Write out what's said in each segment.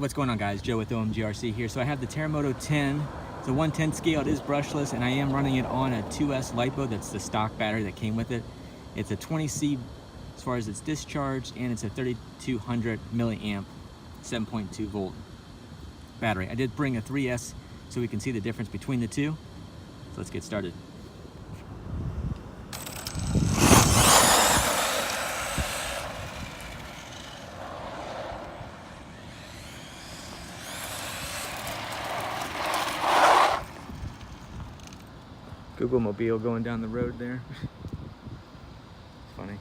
what's going on, guys? Joe with OMGRC here. So I have the TERREMOTO-10. It's a 110 scale. It is brushless, and I am running it on a 2S LiPo. That's the stock battery that came with it. It's a 20C as far as its discharge, and it's a 3200 milliamp 7.2 volt battery. I did bring a 3S so we can see the difference between the two. So let's get started. Google Mobile going down the road there. It's funny.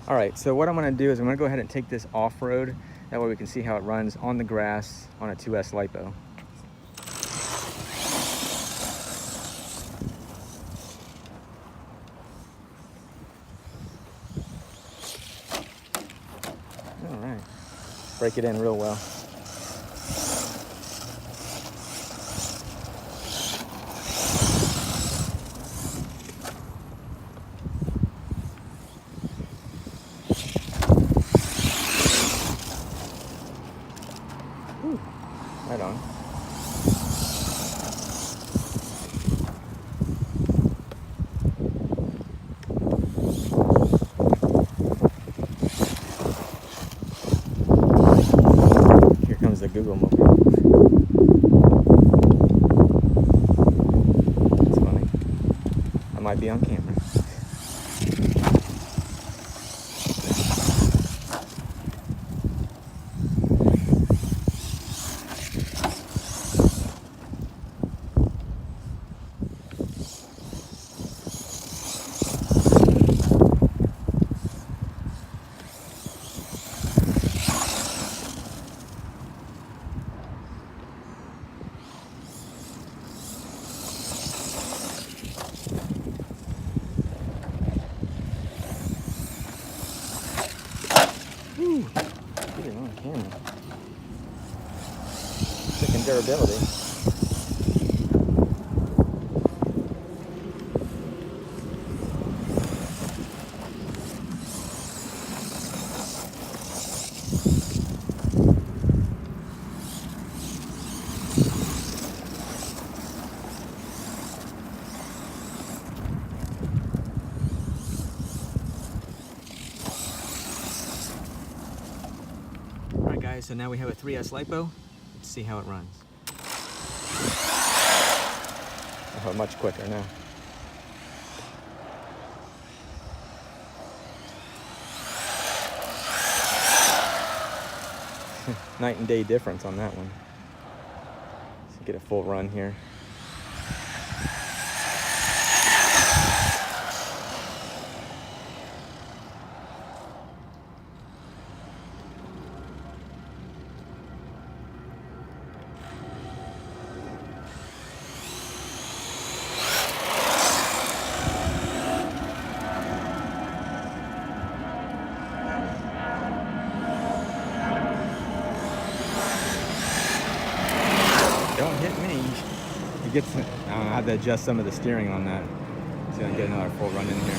All right, so what I'm gonna do is I'm gonna go ahead and take this off-road. That way we can see how it runs on the grass on a 2S LiPo. All right, break it in real well. Right on. Here comes the Google Mobile. That's funny. I might be on camera. Get it on camera. Checking durability. Guys, so now we have a 3S LiPo. Let's see how it runs. Oh, much quicker now. Night and day difference on that one. Let's get a full run here. Don't hit me. It gets, I have to adjust some of the steering on that. It's gonna get another full run in here.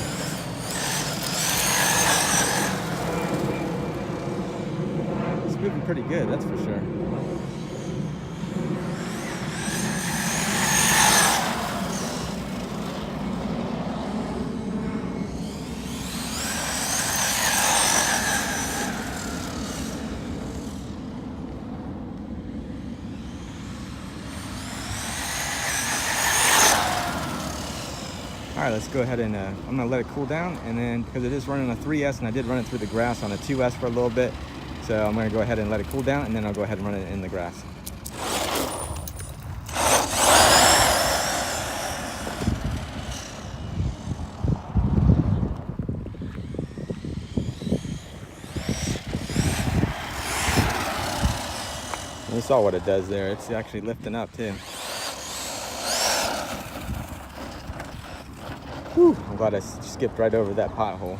It's moving pretty good, that's for sure. All right, let's go ahead and I'm gonna let it cool down, and then because it is running a 3S and I did run it through the grass on a 2S for a little bit, so I'm gonna go ahead and let it cool down, and then I'll go ahead and run it in the grass. You saw what it does there. It's actually lifting up too. Whew, I'm glad I skipped right over that pothole.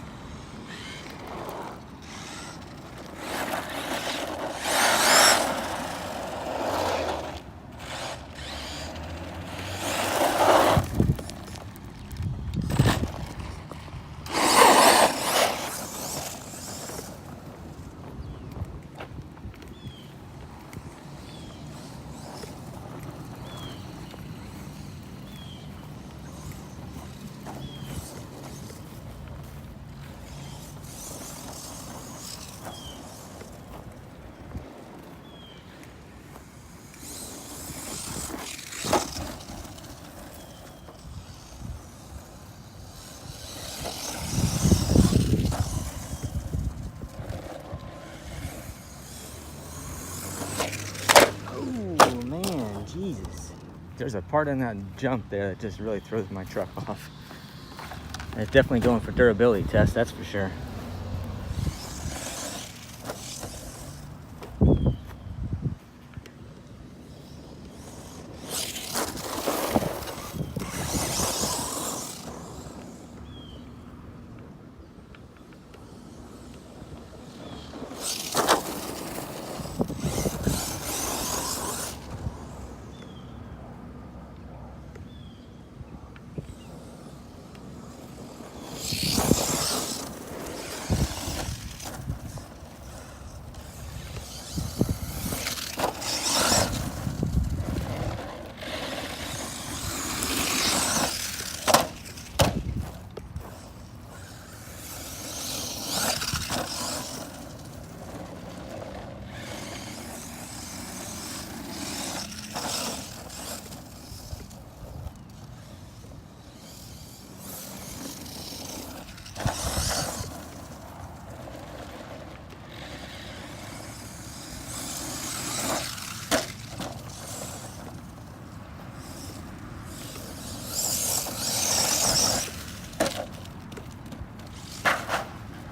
Jesus, there's a part in that jump there that just really throws my truck off. And it's definitely going for durability test, that's for sure.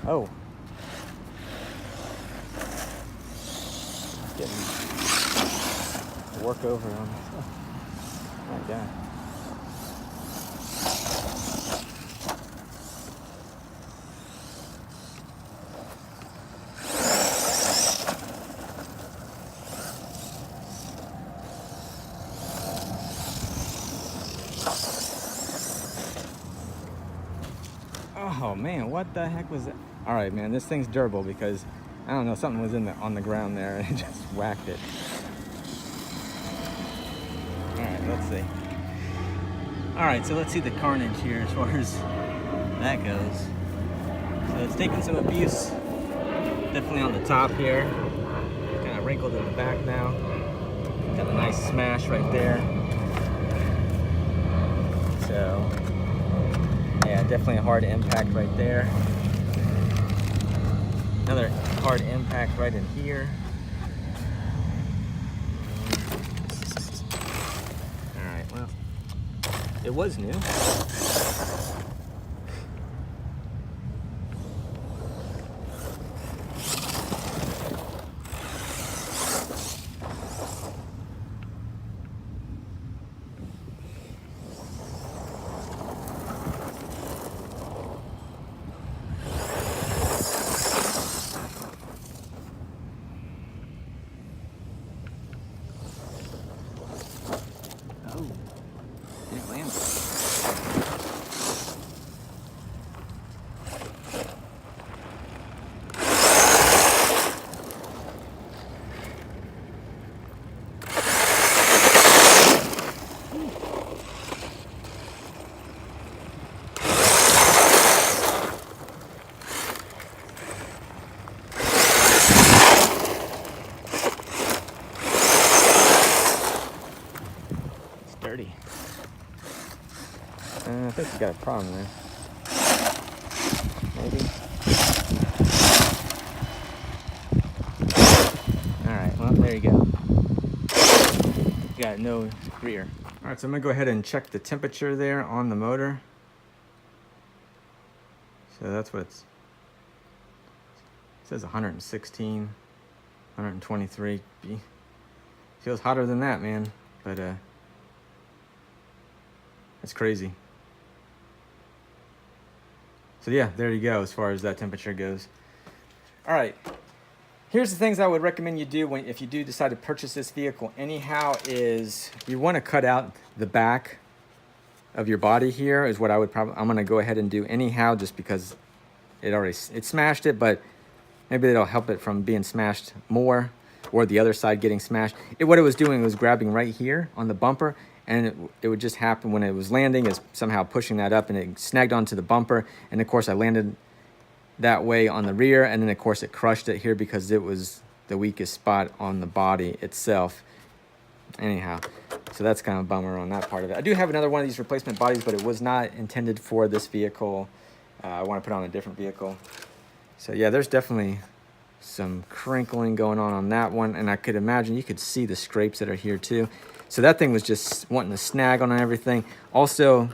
Oh. Getting work over on this. Oh my God. Oh man, what the heck was that? All right, man, this thing's durable because I don't know, something was on the ground there and it just whacked it. All right, let's see. All right, so let's see the carnage here as far as that goes. So it's taking some abuse, definitely on the top here. Kind of wrinkled in the back now. Got a nice smash right there. So yeah, definitely a hard impact right there. Another hard impact right in here. All right, well, it was new. Oh, didn't land. Dirty. I think we got a problem there. Maybe. All right, well, there you go. Got no rear. All right, so I'm gonna go ahead and check the temperature there on the motor. So that's what it says, 116, 123. Feels hotter than that, man. But it's crazy. So yeah, there you go as far as that temperature goes. All right. Here's the things I would recommend you do if you do decide to purchase this vehicle anyhow is you want to cut out the back of your body here is what I'm going to go ahead and do anyhow, just because it smashed it, but maybe it'll help it from being smashed more, or the other side getting smashed. What it was doing was grabbing right here on the bumper, and it would just happen when it was landing is somehow pushing that up, and it snagged onto the bumper. And of course I landed that way on the rear, and then of course it crushed it here because it was the weakest spot on the body itself. Anyhow, so that's kind of a bummer on that part of it. I do have another one of these replacement bodies, but it was not intended for this vehicle. I want to put on a different vehicle. So yeah, there's definitely some crinkling going on that one, and I could imagine you could see the scrapes that are here too. So that thing was just wanting to snag on everything. Also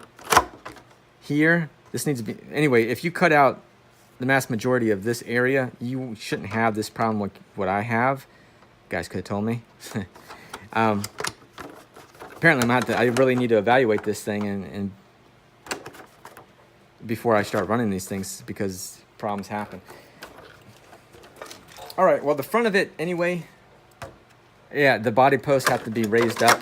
here, this needs to be, anyway, if you cut out the mass majority of this area, you shouldn't have this problem like what I have. You guys could have told me. Apparently I really need to evaluate this thing and before I start running these things, because problems happen. All right, well, the front of it anyway, yeah, the body posts have to be raised up,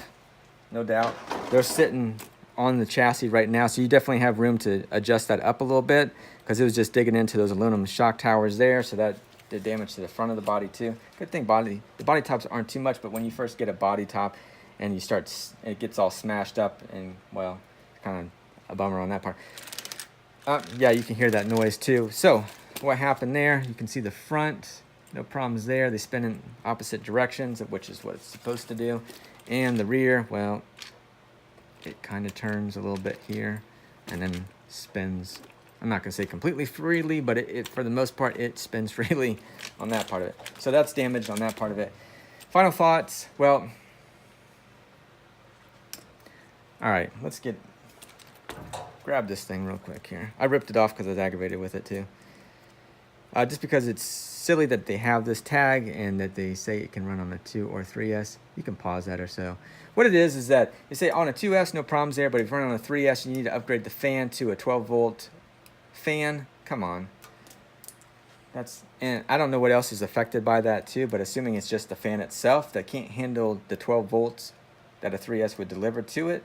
no doubt. They're sitting on the chassis right now, so you definitely have room to adjust that up a little bit, because it was just digging into those aluminum shock towers there, so that did damage to the front of the body too. Good thing the body tops aren't too much, but when you first get a body top and it gets all smashed up, and well, kind of a bummer on that part. Yeah, you can hear that noise too. So what happened there, you can see the front, no problems there. They spin in opposite directions, which is what it's supposed to do. And the rear, well, it kind of turns a little bit here and then spins. I'm not going to say completely freely, but it for the most part, it spins freely on that part of it. So that's damaged on that part of it. Final thoughts, well, all right, let's grab this thing real quick here. I ripped it off because I was aggravated with it too. Just because it's silly that they have this tag and that they say it can run on a 2 or 3S. You can pause that or so. What it is that they say on a 2S, no problems there, but if you run on a 3S, you need to upgrade the fan to a 12-volt fan. Come on. And I don't know what else is affected by that too, but assuming it's just the fan itself that can't handle the 12 volts that a 3S would deliver to it.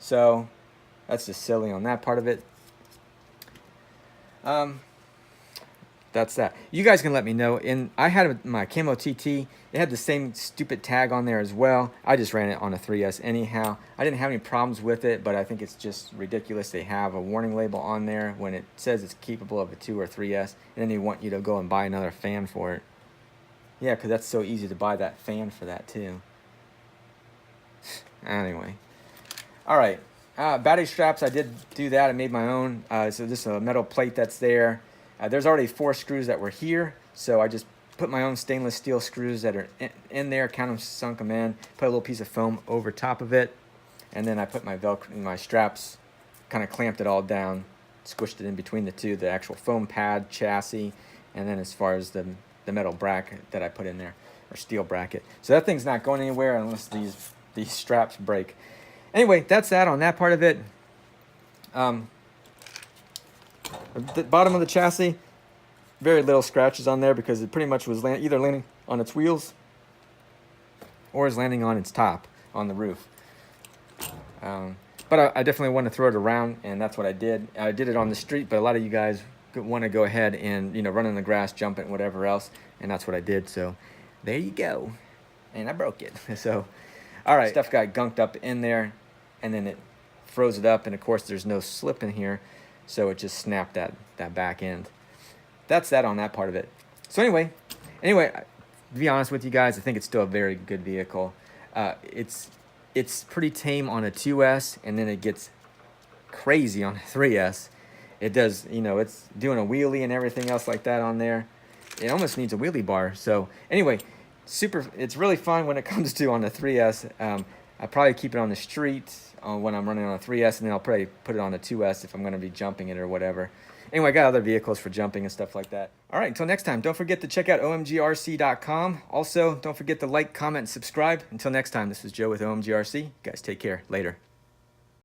So that's just silly on that part of it. That's that. You guys can let me know. I had my Camo TT. It had the same stupid tag on there as well. I just ran it on a 3S anyhow. I didn't have any problems with it, but I think it's just ridiculous they have a warning label on there when it says it's capable of a 2 or 3S, and then they want you to go and buy another fan for it. Yeah, because that's so easy to buy that fan for that too. Anyway. All right. Battery straps, I did do that. I made my own. So this is a metal plate that's there. There's already 4 screws that were here, so I just put my own stainless steel screws that are in there, kind of sunk them in, put a little piece of foam over top of it, and then I put my straps, kind of clamped it all down, squished it in between the two, the actual foam pad chassis, and then as far as the metal bracket that I put in there, or steel bracket. So that thing's not going anywhere unless these straps break. Anyway, that's that on that part of it. The bottom of the chassis, very little scratches on there because it pretty much was either landing on its wheels or is landing on its top on the roof. But I definitely want to throw it around, and that's what I did. I did it on the street, but a lot of you guys want to go ahead and run in the grass, jump it, and whatever else, and that's what I did. So there you go, and I broke it. So all right, stuff got gunked up in there, and then it froze it up, and of course there's no slip in here. So it just snapped that back end. That's that on that part of it. So anyway, to be honest with you guys, I think it's still a very good vehicle. It's pretty tame on a 2S, and then it gets crazy on a 3S. It does, it's doing a wheelie and everything else like that on there. It almost needs a wheelie bar. So anyway, it's really fun when it comes to on the 3S. I probably keep it on the street when I'm running on a 3S, and then I'll probably put it on a 2S if I'm going to be jumping it or whatever. Anyway, I got other vehicles for jumping and stuff like that. All right, until next time, don't forget to check out omgrc.com. Also, don't forget to like, comment, and subscribe. Until next time, this is Joe with OMGRC. You guys take care. Later.